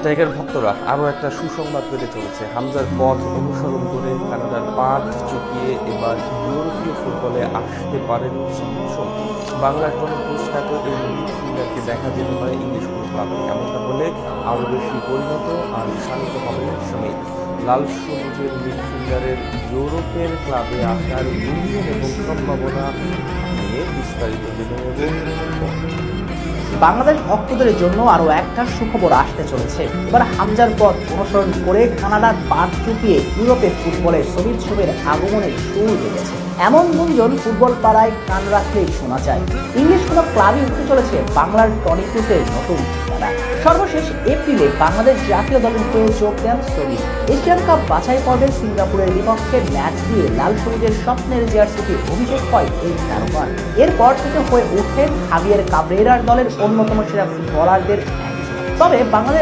Tiger ভক্তরা আরও একটা সুসংবাদ পেতে চলেছে। হামজার পথ অনুসরণ করে কানাডার পাট চুকিয়ে এবার ইউরোপীয় ফুটবলে আসতে পারেন সমিত। বাংলার জনপ্রখ্যাত এই মিডফিল্ডারকে দেখা যেতে পারে ইংলিশ কোনো ক্লাবে, এমনটা বলে আরও বেশি পরিণত আর শানিত হবেন সমিত। লাল সবুজের মিডফিল্ডারের ইউরোপের ক্লাবে আসার গুঞ্জন এবং সম্ভাবনা নিয়ে বিস্তারিত জেনে নেব। বাংলাদেশ ভক্তদের জন্য আরো একটা সুখবর আসতে চলেছে। এবার হামজার পথ অনুসরণ করে কানাডার পাট চুকিয়ে ইউরোপে ফুটবলের সমিত শোভের আগমনের শুরু লেগেছে। এমন গুঞ্জন ফুটবল পাড়ায় কান রাখলেই শোনা যায়। ইংলিশ কোনো ক্লাবই উঠতে চলেছে বাংলার টনি ক্রুসের নতুন ঠিকানা। সর্বশেষ এপ্রিলে বাংলাদেশ জাতীয় দলের হয়ে যোগ দেন সমিত। এশিয়ান কাপ বাছাই পর্বে সিঙ্গাপুরের বিপক্ষে ম্যাচ দিয়ে লাল সবুজের স্বপ্নের জার্সিতে অভিষেক হয় এই তারকার। এরপর থেকে হয়ে ওঠেন হাভিয়ের কাবরেরার দলের অন্যতম সেরা ফুটবলারদের একজন। তবে বাংলাদেশ